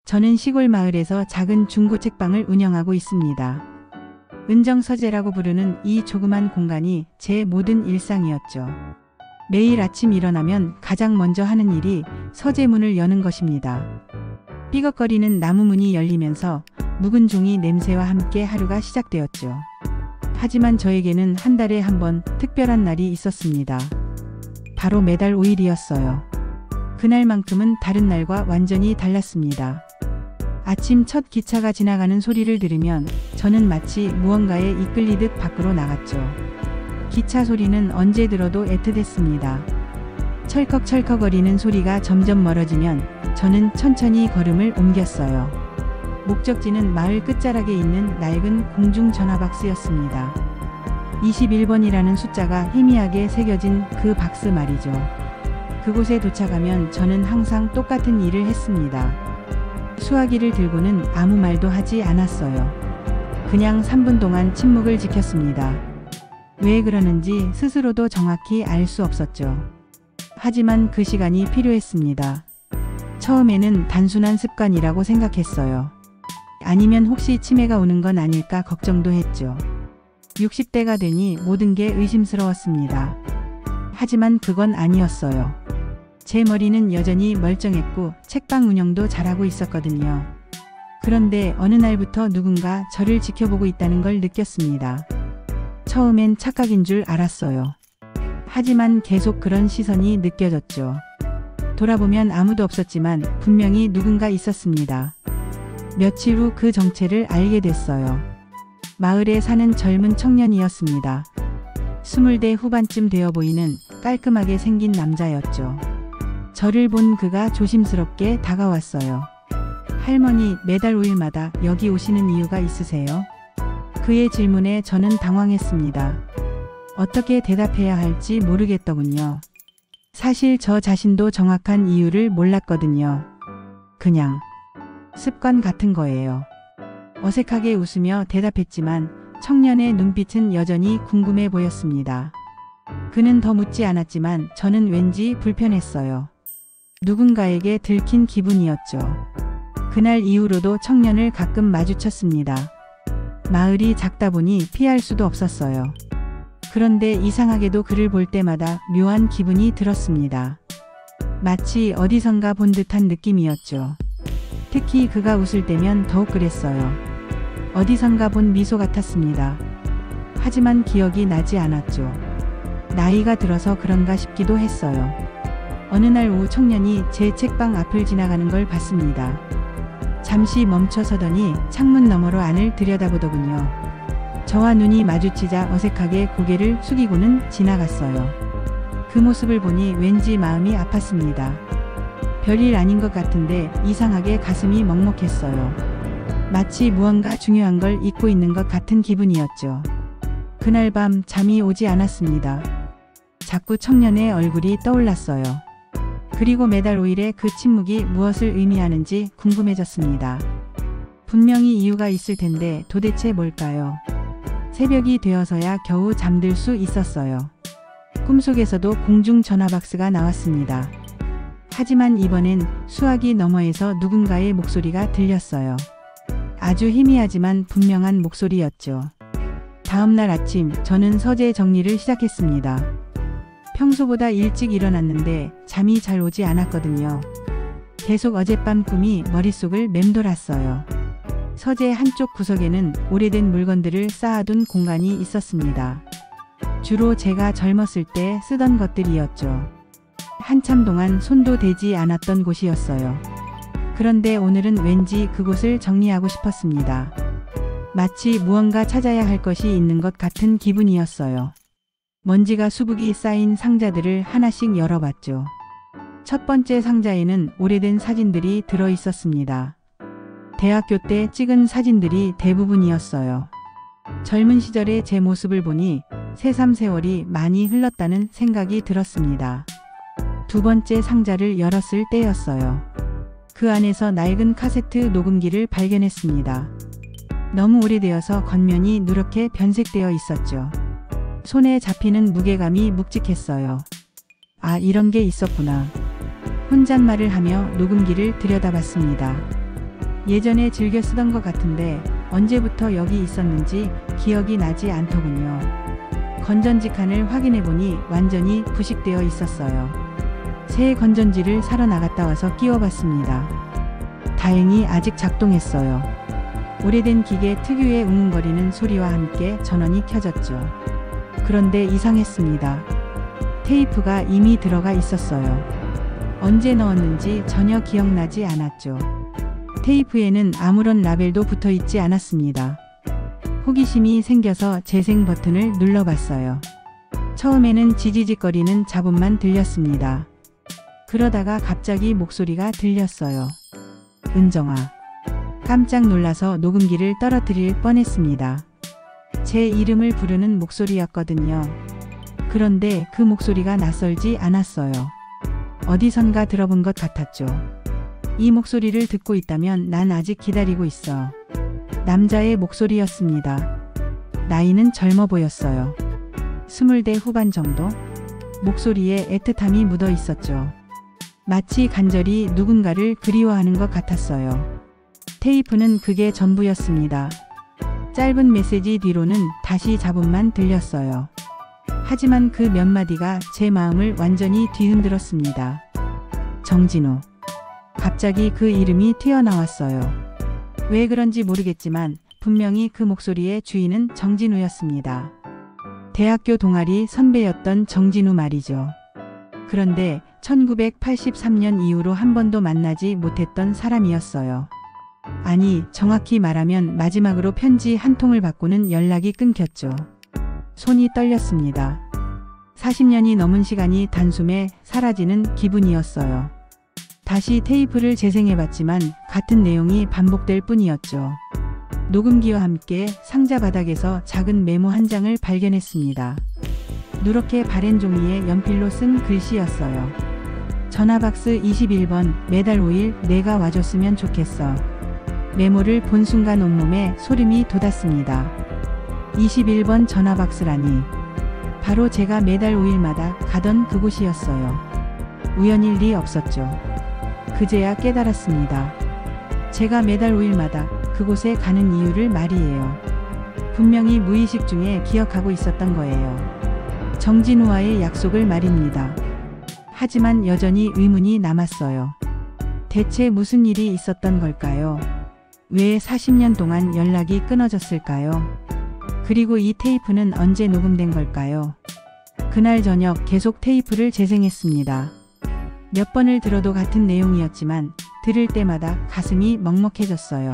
저는 시골 마을에서 작은 중고 책방을 운영하고 있습니다. 은정서재라고 부르는 이 조그만 공간이 제 모든 일상이었죠. 매일 아침 일어나면 가장 먼저 하는 일이 서재문을 여는 것입니다. 삐걱거리는 나무 문이 열리면서 묵은 종이 냄새와 함께 하루가 시작되었죠. 하지만 저에게는 한 달에 한 번 특별한 날이 있었습니다. 바로 매달 5일이었어요. 그날만큼은 다른 날과 완전히 달랐습니다. 아침 첫 기차가 지나가는 소리를 들으면 저는 마치 무언가에 이끌리듯 밖으로 나갔죠. 기차 소리는 언제 들어도 애틋했습니다. 철컥철컥거리는 소리가 점점 멀어지면 저는 천천히 걸음을 옮겼어요. 목적지는 마을 끝자락에 있는 낡은 공중 전화박스였습니다. 21번이라는 숫자가 희미하게 새겨진 그 박스 말이죠. 그곳에 도착하면 저는 항상 똑같은 일을 했습니다. 수화기를 들고는 아무 말도 하지 않았어요. 그냥 3분 동안 침묵을 지켰습니다. 왜 그러는지 스스로도 정확히 알 수 없었죠. 하지만 그 시간이 필요했습니다. 처음에는 단순한 습관이라고 생각했어요. 아니면 혹시 치매가 오는 건 아닐까 걱정도 했죠. 60대가 되니 모든 게 의심스러웠습니다. 하지만 그건 아니었어요. 제 머리는 여전히 멀쩡했고 책방 운영도 잘하고 있었거든요. 그런데 어느 날부터 누군가 저를 지켜보고 있다는 걸 느꼈습니다. 처음엔 착각인 줄 알았어요. 하지만 계속 그런 시선이 느껴졌죠. 돌아보면 아무도 없었지만 분명히 누군가 있었습니다. 며칠 후 그 정체를 알게 됐어요. 마을에 사는 젊은 청년이었습니다. 20대 후반쯤 되어 보이는 깔끔하게 생긴 남자였죠. 저를 본 그가 조심스럽게 다가왔어요. 할머니, 매달 5일마다 여기 오시는 이유가 있으세요? 그의 질문에 저는 당황했습니다. 어떻게 대답해야 할지 모르겠더군요. 사실 저 자신도 정확한 이유를 몰랐거든요. 그냥 습관 같은 거예요. 어색하게 웃으며 대답했지만 청년의 눈빛은 여전히 궁금해 보였습니다. 그는 더 묻지 않았지만 저는 왠지 불편했어요. 누군가에게 들킨 기분이었죠. 그날 이후로도 청년을 가끔 마주쳤습니다. 마을이 작다 보니 피할 수도 없었어요. 그런데 이상하게도 그를 볼 때마다 묘한 기분이 들었습니다. 마치 어디선가 본 듯한 느낌이었죠. 특히 그가 웃을 때면 더욱 그랬어요. 어디선가 본 미소 같았습니다. 하지만 기억이 나지 않았죠. 나이가 들어서 그런가 싶기도 했어요. 어느 날 오후 청년이 제 책방 앞을 지나가는 걸 봤습니다. 잠시 멈춰서더니 창문 너머로 안을 들여다보더군요. 저와 눈이 마주치자 어색하게 고개를 숙이고는 지나갔어요. 그 모습을 보니 왠지 마음이 아팠습니다. 별일 아닌 것 같은데 이상하게 가슴이 먹먹했어요. 마치 무언가 중요한 걸 잊고 있는 것 같은 기분이었죠. 그날 밤 잠이 오지 않았습니다. 자꾸 청년의 얼굴이 떠올랐어요. 그리고 매달 5일의 그 침묵이 무엇을 의미하는지 궁금해졌습니다. 분명히 이유가 있을 텐데 도대체 뭘까요? 새벽이 되어서야 겨우 잠들 수 있었어요. 꿈속에서도 공중 전화박스가 나왔습니다. 하지만 이번엔 수화기 너머에서 누군가의 목소리가 들렸어요. 아주 희미하지만 분명한 목소리였죠. 다음날 아침 저는 서재 정리를 시작했습니다. 평소보다 일찍 일어났는데 잠이 잘 오지 않았거든요. 계속 어젯밤 꿈이 머릿속을 맴돌았어요. 서재 한쪽 구석에는 오래된 물건들을 쌓아둔 공간이 있었습니다. 주로 제가 젊었을 때 쓰던 것들이었죠. 한참 동안 손도 대지 않았던 곳이었어요. 그런데 오늘은 왠지 그곳을 정리하고 싶었습니다. 마치 무언가 찾아야 할 것이 있는 것 같은 기분이었어요. 먼지가 수북이 쌓인 상자들을 하나씩 열어봤죠. 첫 번째 상자에는 오래된 사진들이 들어 있었습니다. 대학교 때 찍은 사진들이 대부분이었어요. 젊은 시절의 제 모습을 보니 새삼 세월이 많이 흘렀다는 생각이 들었습니다. 두 번째 상자를 열었을 때였어요. 그 안에서 낡은 카세트 녹음기를 발견했습니다. 너무 오래되어서 겉면이 누렇게 변색되어 있었죠. 손에 잡히는 무게감이 묵직했어요. 아, 이런 게 있었구나. 혼잣말을 하며 녹음기를 들여다봤습니다. 예전에 즐겨 쓰던 것 같은데 언제부터 여기 있었는지 기억이 나지 않더군요. 건전지 칸을 확인해보니 완전히 부식되어 있었어요. 새 건전지를 사러 나갔다 와서 끼워봤습니다. 다행히 아직 작동했어요. 오래된 기계 특유의 웅웅거리는 소리와 함께 전원이 켜졌죠. 그런데 이상했습니다. 테이프가 이미 들어가 있었어요. 언제 넣었는지 전혀 기억나지 않았죠. 테이프에는 아무런 라벨도 붙어 있지 않았습니다. 호기심이 생겨서 재생 버튼을 눌러봤어요. 처음에는 지지직거리는 잡음만 들렸습니다. 그러다가 갑자기 목소리가 들렸어요. 은정아. 깜짝 놀라서 녹음기를 떨어뜨릴 뻔했습니다. 제 이름을 부르는 목소리였거든요. 그런데 그 목소리가 낯설지 않았어요. 어디선가 들어본 것 같았죠. 이 목소리를 듣고 있다면 난 아직 기다리고 있어. 남자의 목소리였습니다. 나이는 젊어 보였어요. 20대 후반 정도? 목소리에 애틋함이 묻어 있었죠. 마치 간절히 누군가를 그리워하는 것 같았어요. 테이프는 그게 전부였습니다. 짧은 메시지 뒤로는 다시 잡음만 들렸어요. 하지만 그 몇 마디가 제 마음을 완전히 뒤흔들었습니다. 정진우. 갑자기 그 이름이 튀어나왔어요. 왜 그런지 모르겠지만 분명히 그 목소리의 주인은 정진우였습니다. 대학교 동아리 선배였던 정진우 말이죠. 그런데 1983년 이후로 한 번도 만나지 못했던 사람이었어요. 아니, 정확히 말하면 마지막으로 편지 한 통을 받고는 연락이 끊겼죠. 손이 떨렸습니다. 40년이 넘은 시간이 단숨에 사라지는 기분이었어요. 다시 테이프를 재생해봤지만 같은 내용이 반복될 뿐이었죠. 녹음기와 함께 상자 바닥에서 작은 메모 한 장을 발견했습니다. 누렇게 바랜 종이에 연필로 쓴 글씨였어요. 전화박스 21번 매달 5일 내가 와줬으면 좋겠어. 메모를 본 순간 온몸에 소름이 돋았습니다. 21번 전화박스라니. 바로 제가 매달 5일마다 가던 그곳이었어요. 우연일 리 없었죠. 그제야 깨달았습니다. 제가 매달 5일마다 그곳에 가는 이유를 말이에요. 분명히 무의식 중에 기억하고 있었던 거예요. 정진우와의 약속을 말입니다. 하지만 여전히 의문이 남았어요. 대체 무슨 일이 있었던 걸까요? 왜 40년 동안 연락이 끊어졌을까요? 그리고 이 테이프는 언제 녹음된 걸까요? 그날 저녁 계속 테이프를 재생했습니다. 몇 번을 들어도 같은 내용이었지만 들을 때마다 가슴이 먹먹해졌어요.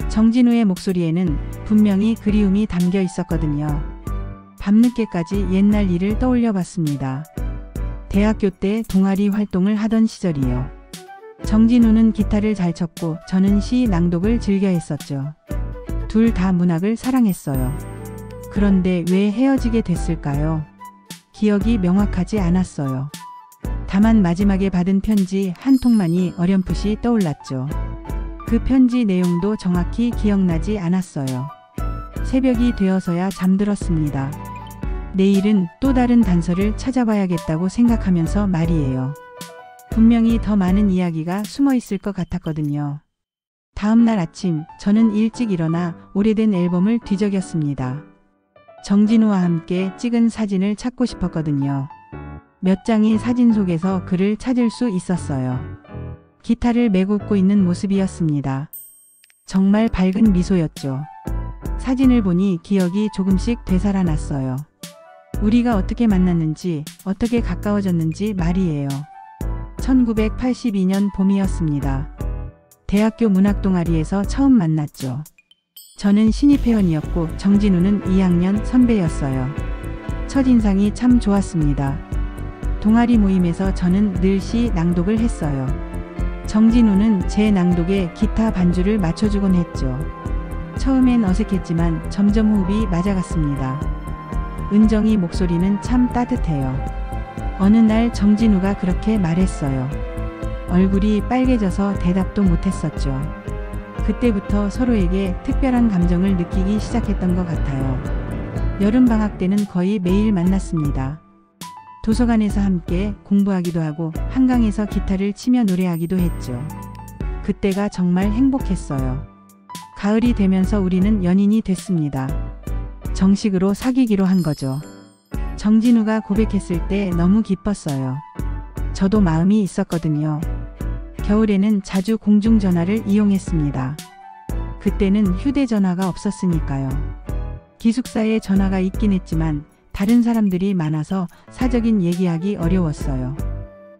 정진우의 목소리에는 분명히 그리움이 담겨 있었거든요. 밤늦게까지 옛날 일을 떠올려 봤습니다. 대학교 때 동아리 활동을 하던 시절이요. 정진우는 기타를 잘 쳤고 저는 시 낭독을 즐겨 했었죠. 둘 다 문학을 사랑했어요. 그런데 왜 헤어지게 됐을까요? 기억이 명확하지 않았어요. 다만 마지막에 받은 편지 한 통만이 어렴풋이 떠올랐죠. 그 편지 내용도 정확히 기억나지 않았어요. 새벽이 되어서야 잠들었습니다. 내일은 또 다른 단서를 찾아봐야겠다고 생각하면서 말이에요. 분명히 더 많은 이야기가 숨어 있을 것 같았거든요. 다음 날 아침 저는 일찍 일어나 오래된 앨범을 뒤적였습니다. 정진우와 함께 찍은 사진을 찾고 싶었거든요. 몇 장의 사진 속에서 그를 찾을 수 있었어요. 기타를 메고 있는 모습이었습니다. 정말 밝은 미소였죠. 사진을 보니 기억이 조금씩 되살아났어요. 우리가 어떻게 만났는지, 어떻게 가까워졌는지 말이에요. 1982년 봄이었습니다. 대학교 문학동아리에서 처음 만났죠. 저는 신입회원이었고 정진우는 2학년 선배였어요. 첫인상이 참 좋았습니다. 동아리 모임에서 저는 늘 시 낭독을 했어요. 정진우는 제 낭독에 기타 반주를 맞춰주곤 했죠. 처음엔 어색했지만 점점 호흡이 맞아갔습니다. 은정이 목소리는 참 따뜻해요. 어느 날 정진우가 그렇게 말했어요. 얼굴이 빨개져서 대답도 못했었죠. 그때부터 서로에게 특별한 감정을 느끼기 시작했던 것 같아요. 여름방학 때는 거의 매일 만났습니다. 도서관에서 함께 공부하기도 하고 한강에서 기타를 치며 노래하기도 했죠. 그때가 정말 행복했어요. 가을이 되면서 우리는 연인이 됐습니다. 정식으로 사귀기로 한 거죠. 정진우가 고백했을 때 너무 기뻤어요. 저도 마음이 있었거든요. 겨울에는 자주 공중전화를 이용했습니다. 그때는 휴대전화가 없었으니까요. 기숙사에 전화가 있긴 했지만 다른 사람들이 많아서 사적인 얘기하기 어려웠어요.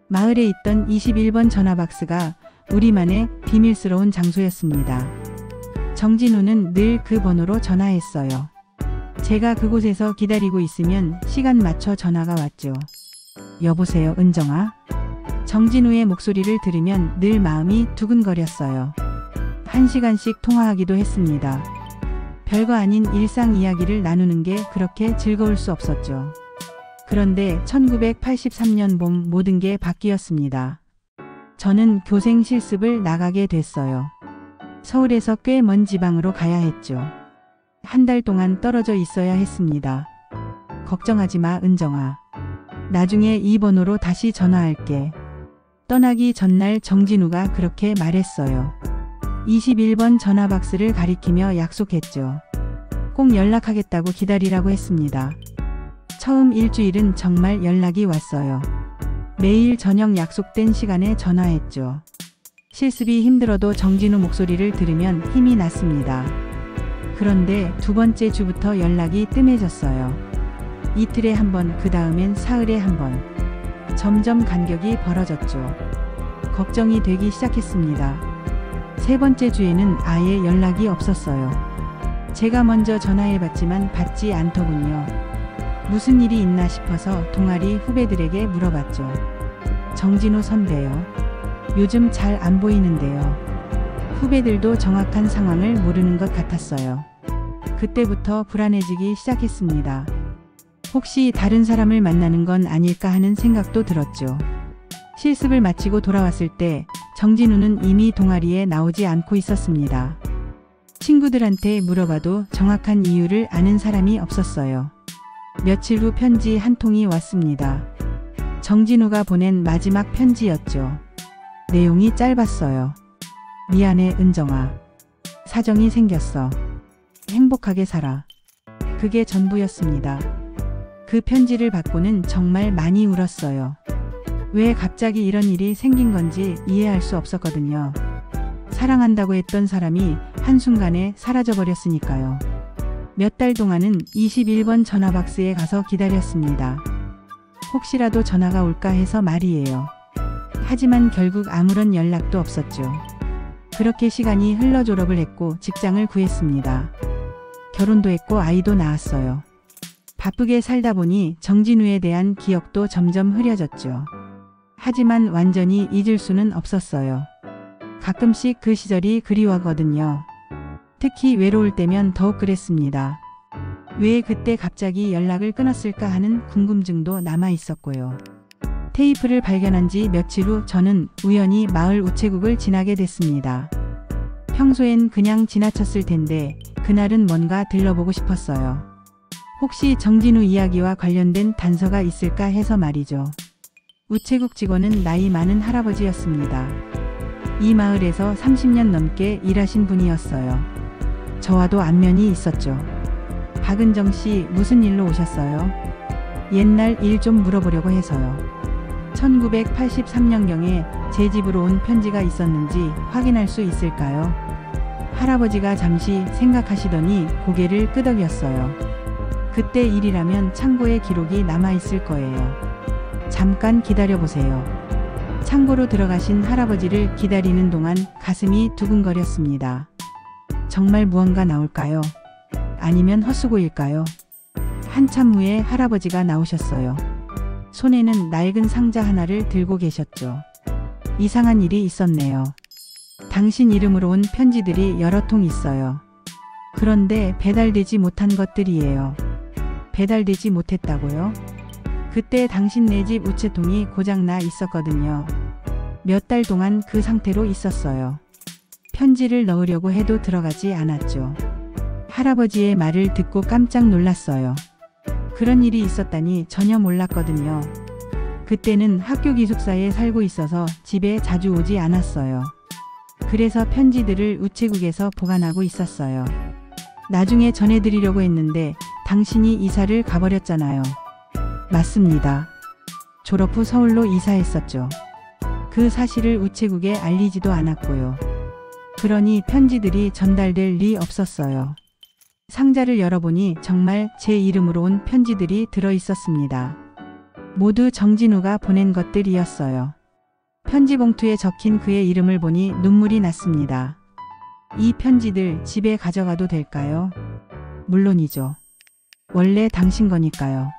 마을에 있던 21번 전화박스가 우리만의 비밀스러운 장소였습니다. 정진우는 늘 그 번호로 전화했어요. 제가 그곳에서 기다리고 있으면 시간 맞춰 전화가 왔죠. 여보세요, 은정아? 정진우의 목소리를 들으면 늘 마음이 두근거렸어요. 1시간씩 통화하기도 했습니다. 별거 아닌 일상 이야기를 나누는 게 그렇게 즐거울 수 없었죠. 그런데 1983년 봄 모든 게 바뀌었습니다. 저는 교생 실습을 나가게 됐어요. 서울에서 꽤 먼 지방으로 가야 했죠. 한 달 동안 떨어져 있어야 했습니다. 걱정하지 마, 은정아. 나중에 이 번호로 다시 전화할게. 떠나기 전날 정진우가 그렇게 말했어요. 21번 전화박스를 가리키며 약속했죠. 꼭 연락하겠다고 기다리라고 했습니다. 처음 일주일은 정말 연락이 왔어요. 매일 저녁 약속된 시간에 전화했죠. 실습이 힘들어도 정진우 목소리를 들으면 힘이 났습니다. 그런데 두 번째 주부터 연락이 뜸해졌어요. 이틀에 한 번, 그 다음엔 사흘에 한 번. 점점 간격이 벌어졌죠. 걱정이 되기 시작했습니다. 세 번째 주에는 아예 연락이 없었어요. 제가 먼저 전화해봤지만 받지 않더군요. 무슨 일이 있나 싶어서 동아리 후배들에게 물어봤죠. 정진우 선배요. 요즘 잘 안 보이는데요. 후배들도 정확한 상황을 모르는 것 같았어요. 그때부터 불안해지기 시작했습니다. 혹시 다른 사람을 만나는 건 아닐까 하는 생각도 들었죠. 실습을 마치고 돌아왔을 때 정진우는 이미 동아리에 나오지 않고 있었습니다. 친구들한테 물어봐도 정확한 이유를 아는 사람이 없었어요. 며칠 후 편지 한 통이 왔습니다. 정진우가 보낸 마지막 편지였죠. 내용이 짧았어요. 미안해, 은정아. 사정이 생겼어. 행복하게 살아. 그게 전부였습니다. 그 편지를 받고는 정말 많이 울었어요. 왜 갑자기 이런 일이 생긴 건지 이해할 수 없었거든요. 사랑한다고 했던 사람이 한순간에 사라져버렸으니까요. 몇 달 동안은 21번 전화박스에 가서 기다렸습니다. 혹시라도 전화가 올까 해서 말이에요. 하지만 결국 아무런 연락도 없었죠. 그렇게 시간이 흘러 졸업을 했고 직장을 구했습니다. 결혼도 했고 아이도 낳았어요. 바쁘게 살다 보니 정진우에 대한 기억도 점점 흐려졌죠. 하지만 완전히 잊을 수는 없었어요. 가끔씩 그 시절이 그리워거든요. 특히 외로울 때면 더욱 그랬습니다. 왜 그때 갑자기 연락을 끊었을까 하는 궁금증도 남아 있었고요. 테이프를 발견한 지 며칠 후 저는 우연히 마을 우체국을 지나게 됐습니다. 평소엔 그냥 지나쳤을 텐데 그날은 뭔가 들러보고 싶었어요. 혹시 정진우 이야기와 관련된 단서가 있을까 해서 말이죠. 우체국 직원은 나이 많은 할아버지였습니다. 이 마을에서 30년 넘게 일하신 분이었어요. 저와도 안면이 있었죠. 박은정 씨, 무슨 일로 오셨어요? 옛날 일 좀 물어보려고 해서요. 1983년경에 제 집으로 온 편지가 있었는지 확인할 수 있을까요? 할아버지가 잠시 생각하시더니 고개를 끄덕였어요. 그때 일이라면 창고에 기록이 남아있을 거예요. 잠깐 기다려보세요. 창고로 들어가신 할아버지를 기다리는 동안 가슴이 두근거렸습니다. 정말 무언가 나올까요? 아니면 헛수고일까요? 한참 후에 할아버지가 나오셨어요. 손에는 낡은 상자 하나를 들고 계셨죠. 이상한 일이 있었네요. 당신 이름으로 온 편지들이 여러 통 있어요. 그런데 배달되지 못한 것들이에요. 배달되지 못했다고요? 그때 당신 네 집 우체통이 고장나 있었거든요. 몇 달 동안 그 상태로 있었어요. 편지를 넣으려고 해도 들어가지 않았죠. 할아버지의 말을 듣고 깜짝 놀랐어요. 그런 일이 있었다니 전혀 몰랐거든요. 그때는 학교 기숙사에 살고 있어서 집에 자주 오지 않았어요. 그래서 편지들을 우체국에서 보관하고 있었어요. 나중에 전해드리려고 했는데 당신이 이사를 가버렸잖아요. 맞습니다. 졸업 후 서울로 이사했었죠. 그 사실을 우체국에 알리지도 않았고요. 그러니 편지들이 전달될 리 없었어요. 상자를 열어보니 정말 제 이름으로 온 편지들이 들어 있었습니다. 모두 정진우가 보낸 것들이었어요. 편지 봉투에 적힌 그의 이름을 보니 눈물이 났습니다. 이 편지들 집에 가져가도 될까요? 물론이죠. 원래 당신 거니까요.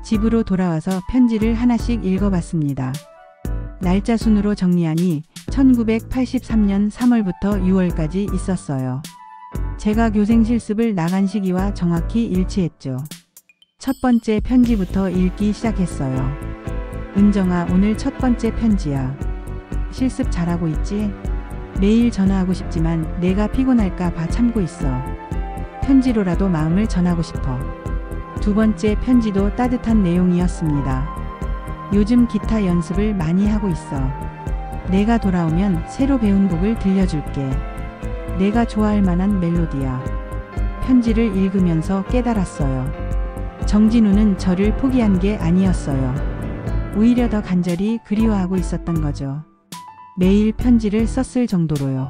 집으로 돌아와서 편지를 하나씩 읽어봤습니다. 날짜 순으로 정리하니 1983년 3월부터 6월까지 있었어요. 제가 교생 실습을 나간 시기와 정확히 일치했죠. 첫 번째 편지부터 읽기 시작했어요. 은정아, 오늘 첫 번째 편지야. 실습 잘하고 있지? 매일 전화하고 싶지만 내가 피곤할까 봐 참고 있어. 편지로라도 마음을 전하고 싶어. 두 번째 편지도 따뜻한 내용이었습니다. 요즘 기타 연습을 많이 하고 있어. 내가 돌아오면 새로 배운 곡을 들려줄게. 내가 좋아할 만한 멜로디야. 편지를 읽으면서 깨달았어요. 정진우는 저를 포기한 게 아니었어요. 오히려 더 간절히 그리워하고 있었던 거죠. 매일 편지를 썼을 정도로요.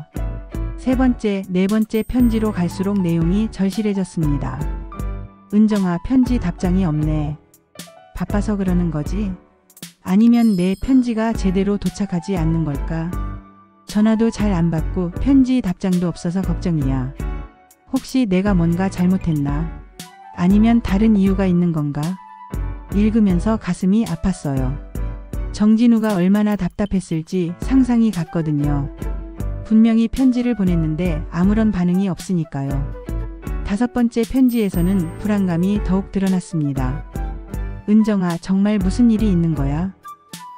세 번째, 네 번째 편지로 갈수록 내용이 절실해졌습니다. 은정아, 편지 답장이 없네. 바빠서 그러는 거지? 아니면 내 편지가 제대로 도착하지 않는 걸까? 전화도 잘 안 받고 편지 답장도 없어서 걱정이야. 혹시 내가 뭔가 잘못했나? 아니면 다른 이유가 있는 건가? 읽으면서 가슴이 아팠어요. 정진우가 얼마나 답답했을지 상상이 갔거든요. 분명히 편지를 보냈는데 아무런 반응이 없으니까요. 다섯 번째 편지에서는 불안감이 더욱 드러났습니다. 은정아, 정말 무슨 일이 있는 거야?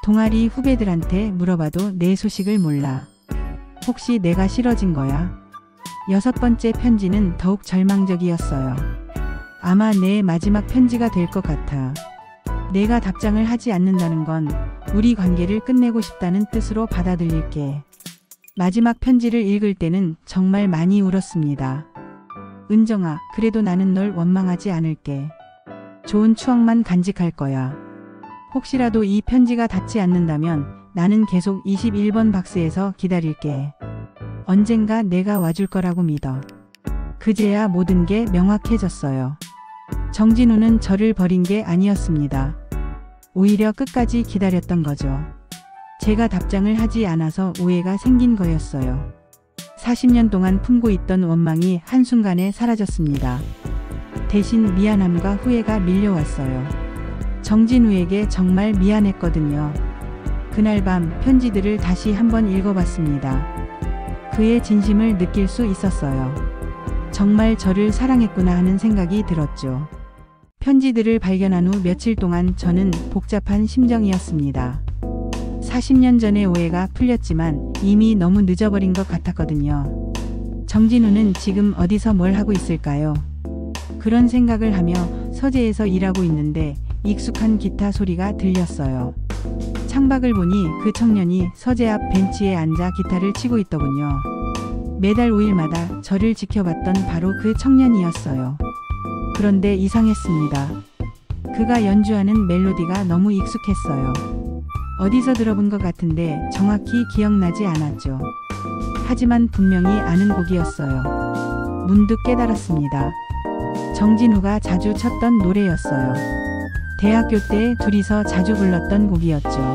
동아리 후배들한테 물어봐도 내 소식을 몰라. 혹시 내가 싫어진 거야? 여섯 번째 편지는 더욱 절망적이었어요. 아마 내 마지막 편지가 될 것 같아. 내가 답장을 하지 않는다는 건 우리 관계를 끝내고 싶다는 뜻으로 받아들일게. 마지막 편지를 읽을 때는 정말 많이 울었습니다. 은정아, 그래도 나는 널 원망하지 않을게. 좋은 추억만 간직할 거야. 혹시라도 이 편지가 닿지 않는다면 나는 계속 21번 박스에서 기다릴게. 언젠가 내가 와줄 거라고 믿어. 그제야 모든 게 명확해졌어요. 정진우는 저를 버린 게 아니었습니다. 오히려 끝까지 기다렸던 거죠. 제가 답장을 하지 않아서 오해가 생긴 거였어요. 40년 동안 품고 있던 원망이 한순간에 사라졌습니다. 대신 미안함과 후회가 밀려왔어요. 정진우에게 정말 미안했거든요. 그날 밤 편지들을 다시 한번 읽어봤습니다. 그의 진심을 느낄 수 있었어요. 정말 저를 사랑했구나 하는 생각이 들었죠. 편지들을 발견한 후 며칠 동안 저는 복잡한 심정이었습니다. 40년 전의 오해가 풀렸지만 이미 너무 늦어버린 것 같았거든요. 정진우는 지금 어디서 뭘 하고 있을까요? 그런 생각을 하며 서재에서 일하고 있는데 익숙한 기타 소리가 들렸어요. 창밖을 보니 그 청년이 서재 앞 벤치에 앉아 기타를 치고 있더군요. 매달 5일마다 저를 지켜봤던 바로 그 청년이었어요. 그런데 이상했습니다. 그가 연주하는 멜로디가 너무 익숙했어요. 어디서 들어본 것 같은데 정확히 기억나지 않았죠. 하지만 분명히 아는 곡이었어요. 문득 깨달았습니다. 정진우가 자주 쳤던 노래였어요. 대학교 때 둘이서 자주 불렀던 곡이었죠.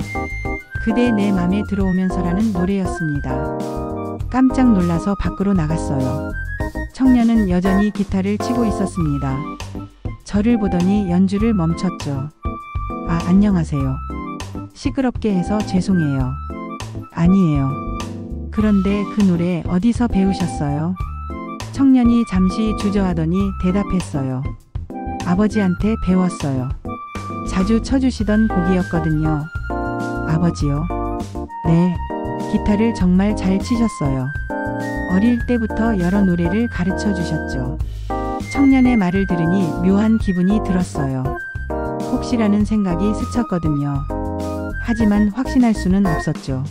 그대 내 맘에 들어오면서라는 노래였습니다. 깜짝 놀라서 밖으로 나갔어요. 청년은 여전히 기타를 치고 있었습니다. 저를 보더니 연주를 멈췄죠. 아, 안녕하세요. 시끄럽게 해서 죄송해요. 아니에요. 그런데 그 노래 어디서 배우셨어요? 청년이 잠시 주저하더니 대답했어요. 아버지한테 배웠어요. 자주 쳐주시던 곡이었거든요. 아버지요? 네. 기타를 정말 잘 치셨어요. 어릴 때부터 여러 노래를 가르쳐 주셨죠. 청년의 말을 들으니 묘한 기분이 들었어요. 혹시라는 생각이 스쳤거든요. 하지만 확신할 수는 없었죠.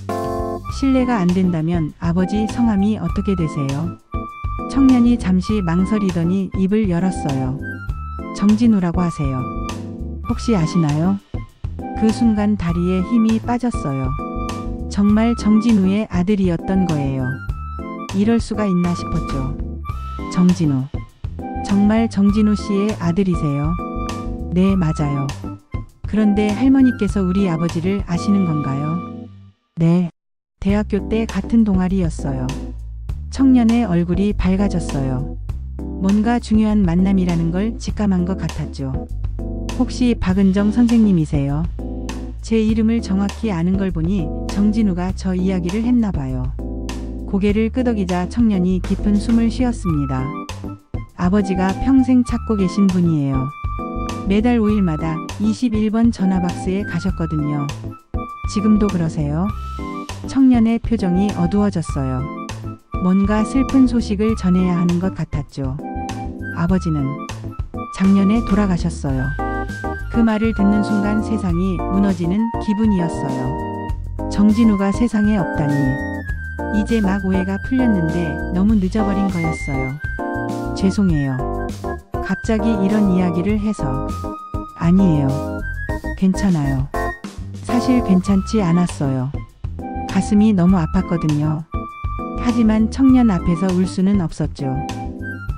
실례가 안 된다면 아버지 성함이 어떻게 되세요? 청년이 잠시 망설이더니 입을 열었어요. 정진우라고 하세요. 혹시 아시나요? 그 순간 다리에 힘이 빠졌어요. 정말 정진우의 아들이었던 거예요. 이럴 수가 있나 싶었죠. 정진우. 정말 정진우 씨의 아들이세요? 네, 맞아요. 그런데 할머니께서 우리 아버지를 아시는 건가요? 네. 대학교 때 같은 동아리였어요. 청년의 얼굴이 밝아졌어요. 뭔가 중요한 만남이라는 걸 직감한 것 같았죠. 혹시 박은정 선생님이세요? 제 이름을 정확히 아는 걸 보니 정진우가 저 이야기를 했나 봐요. 고개를 끄덕이자 청년이 깊은 숨을 쉬었습니다. 아버지가 평생 찾고 계신 분이에요. 매달 5일마다 21번 전화박스에 가셨거든요. 지금도 그러세요? 청년의 표정이 어두워졌어요. 뭔가 슬픈 소식을 전해야 하는 것 같았죠. 아버지는 작년에 돌아가셨어요. 그 말을 듣는 순간 세상이 무너지는 기분이었어요. 정진우가 세상에 없다니. 이제 막 오해가 풀렸는데 너무 늦어버린 거였어요. 죄송해요. 갑자기 이런 이야기를 해서. 아니에요. 괜찮아요. 사실 괜찮지 않았어요. 가슴이 너무 아팠거든요. 하지만 청년 앞에서 울 수는 없었죠.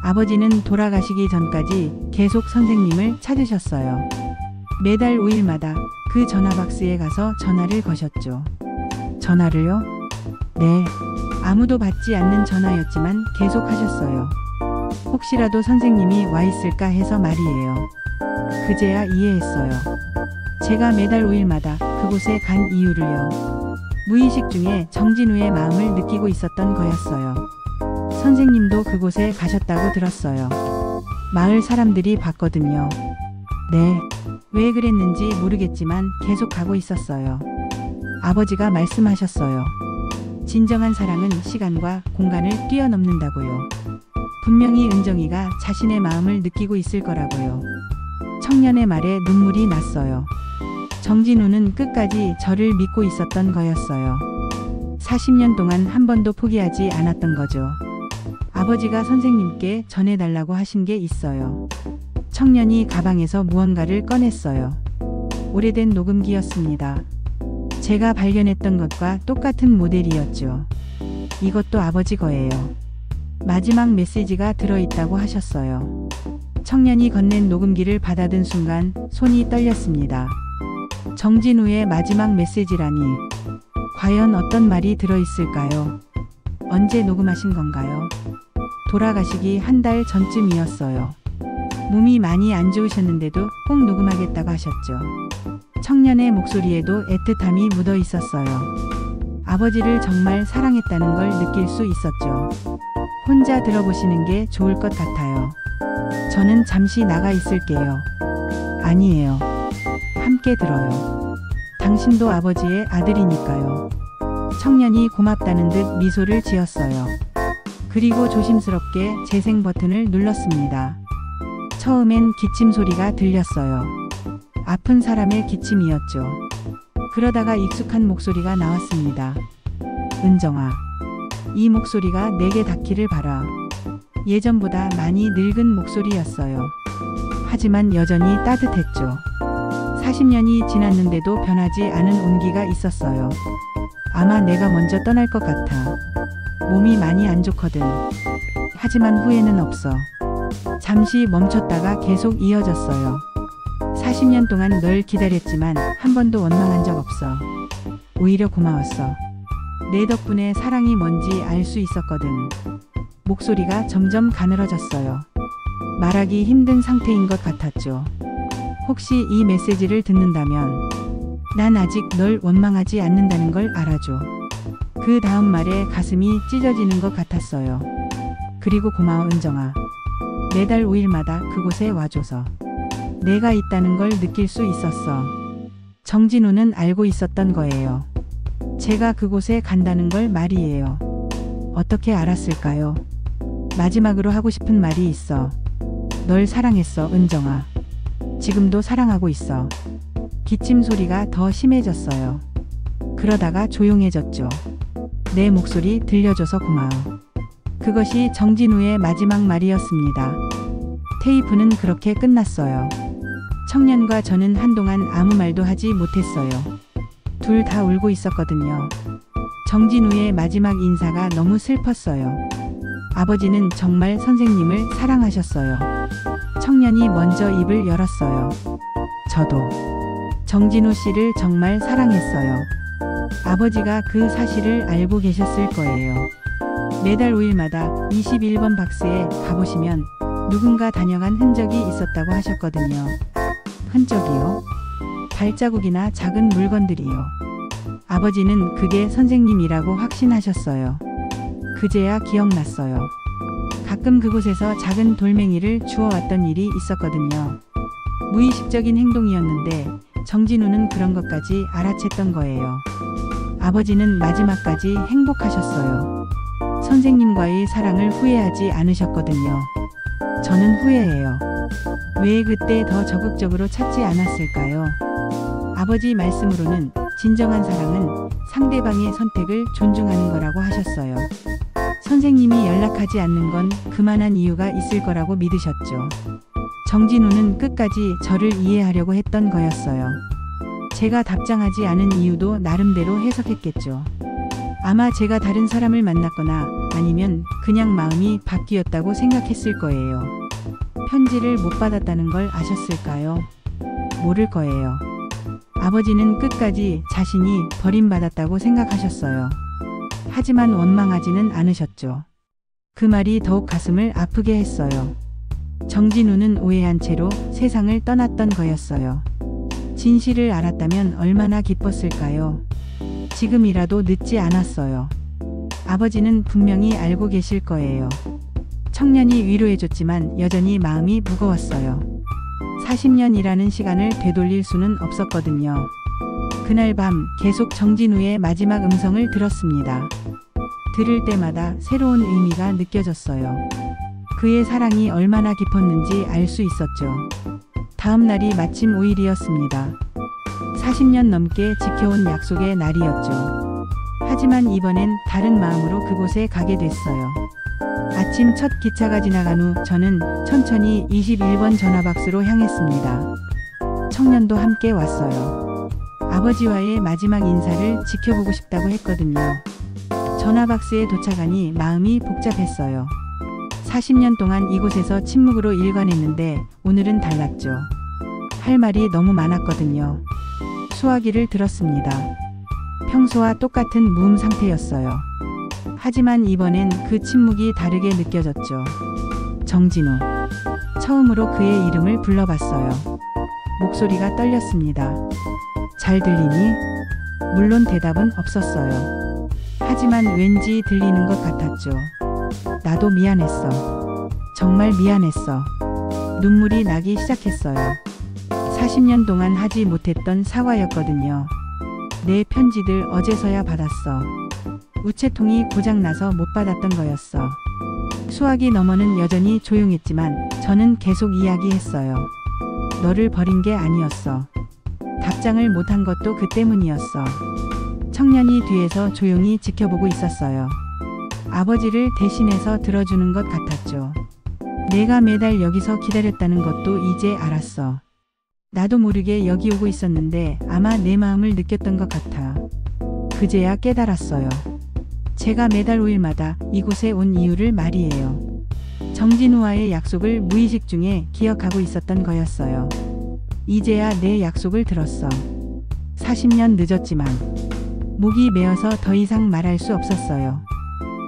아버지는 돌아가시기 전까지 계속 선생님을 찾으셨어요. 매달 5일마다 그 전화박스에 가서 전화를 거셨죠. 전화를요? 네. 아무도 받지 않는 전화였지만 계속 하셨어요. 혹시라도 선생님이 와 있을까 해서 말이에요. 그제야 이해했어요. 제가 매달 5일마다 그곳에 간 이유를요. 무의식 중에 정진우의 마음을 느끼고 있었던 거였어요. 선생님도 그곳에 가셨다고 들었어요. 마을 사람들이 봤거든요. 네. 왜 그랬는지 모르겠지만 계속 가고 있었어요. 아버지가 말씀하셨어요. 진정한 사랑은 시간과 공간을 뛰어넘는다고요. 분명히 은정이가 자신의 마음을 느끼고 있을 거라고요. 청년의 말에 눈물이 났어요. 정진우는 끝까지 저를 믿고 있었던 거였어요. 40년 동안 한 번도 포기하지 않았던 거죠. 아버지가 선생님께 전해달라고 하신 게 있어요. 청년이 가방에서 무언가를 꺼냈어요. 오래된 녹음기였습니다. 제가 발견했던 것과 똑같은 모델이었죠. 이것도 아버지 거예요. 마지막 메시지가 들어있다고 하셨어요. 청년이 건넨 녹음기를 받아든 순간 손이 떨렸습니다. 정진우의 마지막 메시지라니. 과연 어떤 말이 들어있을까요? 언제 녹음하신 건가요? 돌아가시기 한 달 전쯤이었어요. 몸이 많이 안 좋으셨는데도 꼭 녹음하겠다고 하셨죠. 청년의 목소리에도 애틋함이 묻어 있었어요. 아버지를 정말 사랑했다는 걸 느낄 수 있었죠. 혼자 들어보시는 게 좋을 것 같아요. 저는 잠시 나가 있을게요. 아니에요. 함께 들어요. 당신도 아버지의 아들이니까요. 청년이 고맙다는 듯 미소를 지었어요. 그리고 조심스럽게 재생 버튼을 눌렀습니다. 처음엔 기침 소리가 들렸어요. 아픈 사람의 기침이었죠. 그러다가 익숙한 목소리가 나왔습니다. 은정아. 이 목소리가 내게 닿기를 바라. 예전보다 많이 늙은 목소리였어요. 하지만 여전히 따뜻했죠. 40년이 지났는데도 변하지 않은 온기가 있었어요. 아마 내가 먼저 떠날 것 같아. 몸이 많이 안 좋거든. 하지만 후회는 없어. 잠시 멈췄다가 계속 이어졌어요. 40년 동안 널 기다렸지만 한 번도 원망한 적 없어. 오히려 고마웠어. 내 덕분에 사랑이 뭔지 알 수 있었거든. 목소리가 점점 가늘어졌어요. 말하기 힘든 상태인 것 같았죠. 혹시 이 메시지를 듣는다면 난 아직 널 원망하지 않는다는 걸 알아줘. 그 다음 말에 가슴이 찢어지는 것 같았어요. 그리고 고마워 은정아. 매달 5일마다 그곳에 와줘서. 내가 있다는 걸 느낄 수 있었어. 정진우는 알고 있었던 거예요. 제가 그곳에 간다는 걸 말이에요. 어떻게 알았을까요? 마지막으로 하고 싶은 말이 있어. 널 사랑했어, 은정아. 지금도 사랑하고 있어. 기침 소리가 더 심해졌어요. 그러다가 조용해졌죠. 내 목소리 들려줘서 고마워. 그것이 정진우의 마지막 말이었습니다. 테이프는 그렇게 끝났어요. 청년과 저는 한동안 아무 말도 하지 못했어요. 둘 다 울고 있었거든요. 정진우의 마지막 인사가 너무 슬펐어요. 아버지는 정말 선생님을 사랑하셨어요. 청년이 먼저 입을 열었어요. 저도 정진우 씨를 정말 사랑했어요. 아버지가 그 사실을 알고 계셨을 거예요. 매달 5일마다 21번 박스에 가보시면 누군가 다녀간 흔적이 있었다고 하셨거든요. 흔적이요? 발자국이나 작은 물건들이요. 아버지는 그게 선생님이라고 확신하셨어요. 그제야 기억났어요. 가끔 그곳에서 작은 돌멩이를 주워왔던 일이 있었거든요. 무의식적인 행동이었는데 정진우는 그런 것까지 알아챘던 거예요. 아버지는 마지막까지 행복하셨어요. 선생님과의 사랑을 후회하지 않으셨거든요. 저는 후회해요. 왜 그때 더 적극적으로 찾지 않았을까요? 아버지 말씀으로는 진정한 사랑은 상대방의 선택을 존중하는 거라고 하셨어요. 선생님이 연락하지 않는 건 그만한 이유가 있을 거라고 믿으셨죠. 정진우는 끝까지 저를 이해하려고 했던 거였어요. 제가 답장하지 않은 이유도 나름대로 해석했겠죠. 아마 제가 다른 사람을 만났거나 아니면 그냥 마음이 바뀌었다고 생각했을 거예요. 편지를 못 받았다는 걸 아셨을까요? 모를 거예요. 아버지는 끝까지 자신이 버림받았다고 생각하셨어요. 하지만 원망하지는 않으셨죠. 그 말이 더욱 가슴을 아프게 했어요. 정진우는 오해한 채로 세상을 떠났던 거였어요. 진실을 알았다면 얼마나 기뻤을까요? 지금이라도 늦지 않았어요. 아버지는 분명히 알고 계실 거예요. 청년이 위로해줬지만 여전히 마음이 무거웠어요. 40년이라는 시간을 되돌릴 수는 없었거든요. 그날 밤 계속 정진우의 마지막 음성을 들었습니다. 들을 때마다 새로운 의미가 느껴졌어요. 그의 사랑이 얼마나 깊었는지 알 수 있었죠. 다음 날이 마침 5일이었습니다. 40년 넘게 지켜온 약속의 날이었죠. 하지만 이번엔 다른 마음으로 그곳에 가게 됐어요. 아침 첫 기차가 지나간 후 저는 천천히 21번 전화박스로 향했습니다. 청년도 함께 왔어요. 아버지와의 마지막 인사를 지켜보고 싶다고 했거든요. 전화박스에 도착하니 마음이 복잡했어요. 40년 동안 이곳에서 침묵으로 일관했는데 오늘은 달랐죠. 할 말이 너무 많았거든요. 수화기를 들었습니다. 평소와 똑같은 무음 상태였어요. 하지만 이번엔 그 침묵이 다르게 느껴졌죠. 정진우. 처음으로 그의 이름을 불러봤어요. 목소리가 떨렸습니다. 잘 들리니? 물론 대답은 없었어요. 하지만 왠지 들리는 것 같았죠. 나도 미안했어. 정말 미안했어. 눈물이 나기 시작했어요. 40년 동안 하지 못했던 사과였거든요. 내 편지들 어제서야 받았어. 우체통이 고장나서 못 받았던 거였어. 수화기 너머는 여전히 조용했지만 저는 계속 이야기했어요. 너를 버린 게 아니었어. 답장을 못한 것도 그 때문이었어. 청년이 뒤에서 조용히 지켜보고 있었어요. 아버지를 대신해서 들어주는 것 같았죠. 내가 매달 여기서 기다렸다는 것도 이제 알았어. 나도 모르게 여기 오고 있었는데 아마 내 마음을 느꼈던 것 같아. 그제야 깨달았어요. 제가 매달 5일마다 이곳에 온 이유를 말이에요. 정진우와의 약속을 무의식 중에 기억하고 있었던 거였어요. 이제야 내 약속을 들었어. 40년 늦었지만 목이 메어서 더 이상 말할 수 없었어요.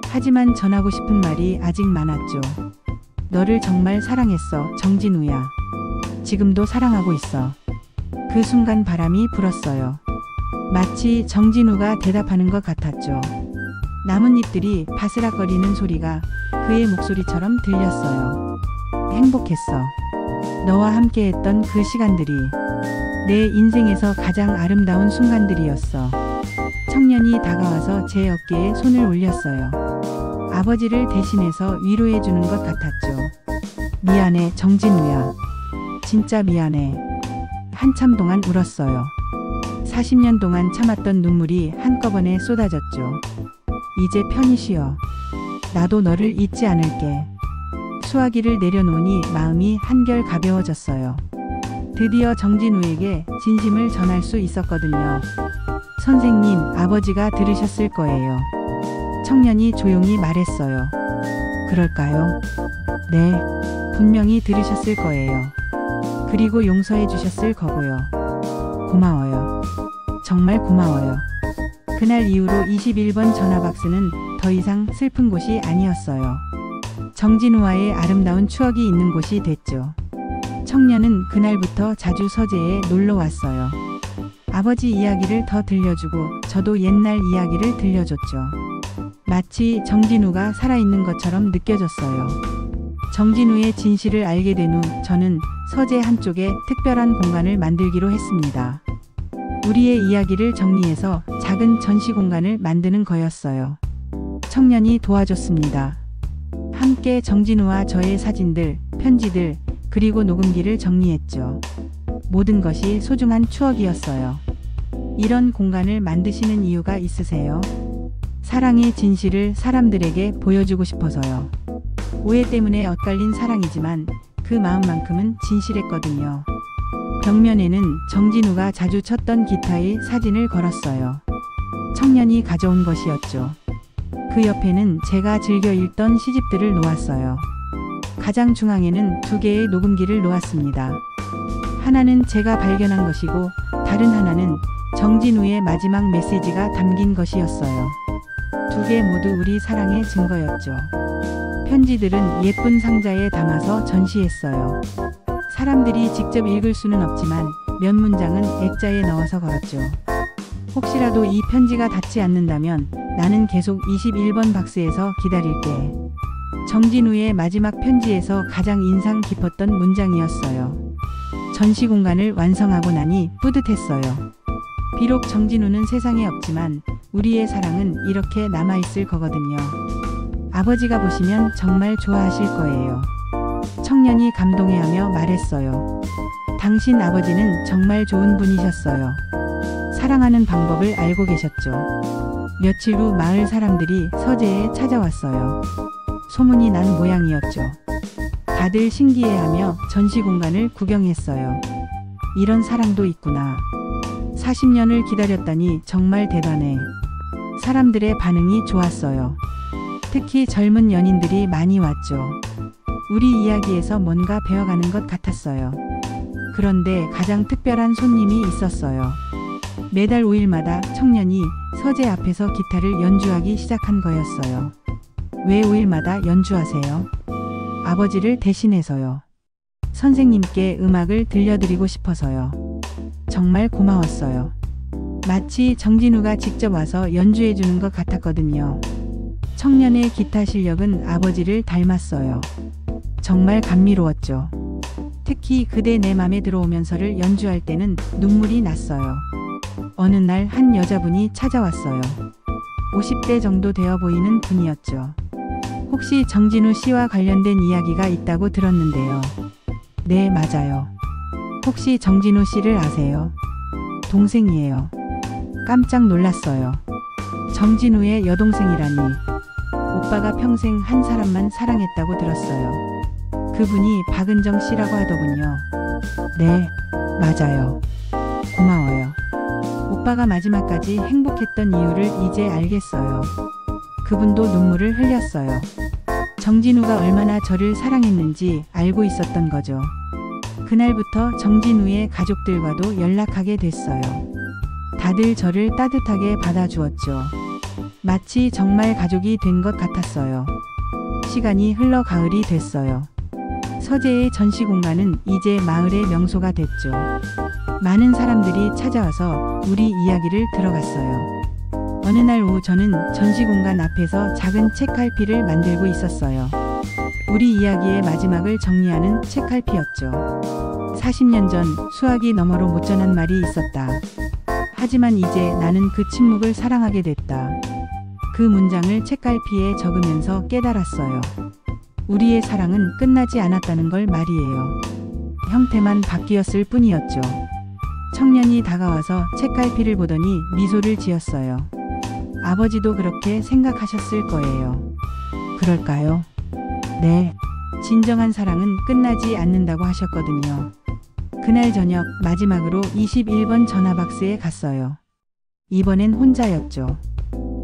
하지만 전하고 싶은 말이 아직 많았죠. 너를 정말 사랑했어, 정진우야. 지금도 사랑하고 있어. 그 순간 바람이 불었어요. 마치 정진우가 대답하는 것 같았죠. 나뭇잎들이 바스락거리는 소리가 그의 목소리처럼 들렸어요. 행복했어. 너와 함께했던 그 시간들이 내 인생에서 가장 아름다운 순간들이었어. 청년이 다가와서 제 어깨에 손을 올렸어요. 아버지를 대신해서 위로해 주는 것 같았죠. 미안해, 정진우야. 진짜 미안해. 한참 동안 울었어요. 40년 동안 참았던 눈물이 한꺼번에 쏟아졌죠. 이제 편히 쉬어. 나도 너를 잊지 않을게. 수화기를 내려놓으니 마음이 한결 가벼워졌어요. 드디어 정진우에게 진심을 전할 수 있었거든요. 선생님, 아버지가 들으셨을 거예요. 청년이 조용히 말했어요. 그럴까요? 네, 분명히 들으셨을 거예요. 그리고 용서해 주셨을 거고요. 고마워요. 정말 고마워요. 그날 이후로 21번 전화박스는 더 이상 슬픈 곳이 아니었어요. 정진우와의 아름다운 추억이 있는 곳이 됐죠. 청년은 그날부터 자주 서재에 놀러 왔어요. 아버지 이야기를 더 들려주고 저도 옛날 이야기를 들려줬죠. 마치 정진우가 살아있는 것처럼 느껴졌어요. 정진우의 진실을 알게 된 후 저는 서재 한쪽에 특별한 공간을 만들기로 했습니다. 우리의 이야기를 정리해서 작은 전시 공간을 만드는 거였어요. 청년이 도와줬습니다. 함께 정진우와 저의 사진들, 편지들, 그리고 녹음기를 정리했죠. 모든 것이 소중한 추억이었어요. 이런 공간을 만드시는 이유가 있으세요? 사랑의 진실을 사람들에게 보여주고 싶어서요. 오해 때문에 엇갈린 사랑이지만 그 마음만큼은 진실했거든요. 벽면에는 정진우가 자주 쳤던 기타의 사진을 걸었어요. 청년이 가져온 것이었죠. 그 옆에는 제가 즐겨 읽던 시집들을 놓았어요. 가장 중앙에는 2개의 녹음기를 놓았습니다. 하나는 제가 발견한 것이고 다른 하나는 정진우의 마지막 메시지가 담긴 것이었어요. 2개 모두 우리 사랑의 증거였죠. 편지들은 예쁜 상자에 담아서 전시했어요. 사람들이 직접 읽을 수는 없지만 몇 문장은 액자에 넣어서 걸었죠. 혹시라도 이 편지가 닿지 않는다면 나는 계속 21번 박스에서 기다릴게. 정진우의 마지막 편지에서 가장 인상 깊었던 문장이었어요. 전시 공간을 완성하고 나니 뿌듯했어요. 비록 정진우는 세상에 없지만 우리의 사랑은 이렇게 남아있을 거거든요. 아버지가 보시면 정말 좋아하실 거예요. 청년이 감동해하며 말했어요. 당신 아버지는 정말 좋은 분이셨어요. 사랑하는 방법을 알고 계셨죠. 며칠 후 마을 사람들이 서재에 찾아왔어요. 소문이 난 모양이었죠. 다들 신기해하며 전시 공간을 구경했어요. 이런 사랑도 있구나. 40년을 기다렸다니 정말 대단해. 사람들의 반응이 좋았어요. 특히 젊은 연인들이 많이 왔죠. 우리 이야기에서 뭔가 배워가는 것 같았어요. 그런데 가장 특별한 손님이 있었어요. 매달 5일마다 청년이 서재 앞에서 기타를 연주하기 시작한 거였어요. 왜 5일마다 연주하세요? 아버지를 대신해서요. 선생님께 음악을 들려드리고 싶어서요. 정말 고마웠어요. 마치 정진우가 직접 와서 연주해주는 것 같았거든요. 청년의 기타 실력은 아버지를 닮았어요. 정말 감미로웠죠. 특히 그대 내 맘에 들어오면서를 연주할 때는 눈물이 났어요. 어느 날 한 여자분이 찾아왔어요. 50대 정도 되어 보이는 분이었죠. 혹시 정진우 씨와 관련된 이야기가 있다고 들었는데요. 네, 맞아요. 혹시 정진우 씨를 아세요? 동생이에요. 깜짝 놀랐어요. 정진우의 여동생이라니. 오빠가 평생 한 사람만 사랑했다고 들었어요. 그분이 박은정 씨라고 하더군요. 네, 맞아요. 고마워요. 오빠가 마지막까지 행복했던 이유를 이제 알겠어요. 그분도 눈물을 흘렸어요. 정진우가 얼마나 저를 사랑했는지 알고 있었던 거죠. 그날부터 정진우의 가족들과도 연락하게 됐어요. 다들 저를 따뜻하게 받아주었죠. 마치 정말 가족이 된 것 같았어요. 시간이 흘러 가을이 됐어요. 서재의 전시 공간은 이제 마을의 명소가 됐죠. 많은 사람들이 찾아와서 우리 이야기를 들어갔어요. 어느 날 오후 저는 전시 공간 앞에서 작은 책갈피를 만들고 있었어요. 우리 이야기의 마지막을 정리하는 책갈피였죠. 40년 전 수화기 너머로 못 전한 말이 있었다. 하지만 이제 나는 그 침묵을 사랑하게 됐다. 그 문장을 책갈피에 적으면서 깨달았어요. 우리의 사랑은 끝나지 않았다는 걸 말이에요. 형태만 바뀌었을 뿐이었죠. 청년이 다가와서 책갈피를 보더니 미소를 지었어요. 아버지도 그렇게 생각하셨을 거예요. 그럴까요? 네. 진정한 사랑은 끝나지 않는다고 하셨거든요. 그날 저녁 마지막으로 21번 전화박스에 갔어요. 이번엔 혼자였죠.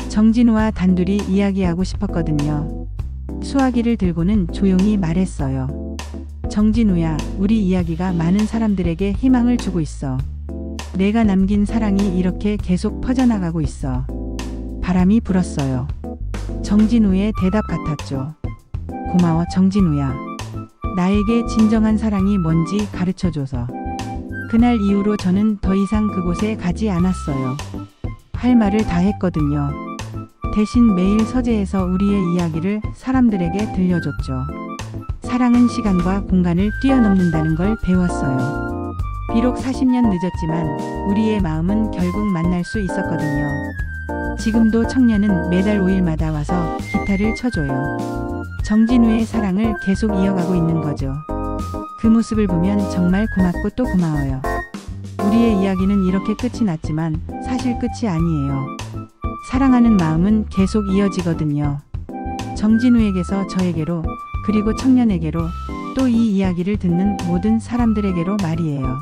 정진우와 단둘이 이야기하고 싶었거든요. 수화기를 들고는 조용히 말했어요. 정진우야, 우리 이야기가 많은 사람들에게 희망을 주고 있어. 내가 남긴 사랑이 이렇게 계속 퍼져나가고 있어. 바람이 불었어요. 정진우의 대답 같았죠. 고마워 정진우야. 나에게 진정한 사랑이 뭔지 가르쳐줘서. 그날 이후로 저는 더 이상 그곳에 가지 않았어요. 할 말을 다 했거든요. 대신 매일 서재에서 우리의 이야기를 사람들에게 들려줬죠. 사랑은 시간과 공간을 뛰어넘는다는 걸 배웠어요. 비록 40년 늦었지만 우리의 마음은 결국 만날 수 있었거든요. 지금도 청년은 매달 5일마다 와서 기타를 쳐줘요. 정진우의 사랑을 계속 이어가고 있는 거죠. 그 모습을 보면 정말 고맙고 또 고마워요. 우리의 이야기는 이렇게 끝이 났지만 사실 끝이 아니에요. 사랑하는 마음은 계속 이어지거든요. 정진우에게서 저에게로, 그리고 청년에게로, 또 이 이야기를 듣는 모든 사람들에게로 말이에요.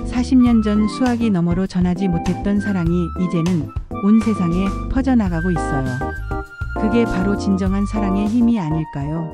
40년 전 수화기 너머로 전하지 못했던 사랑이 이제는 온 세상에 퍼져나가고 있어요. 그게 바로 진정한 사랑의 힘이 아닐까요?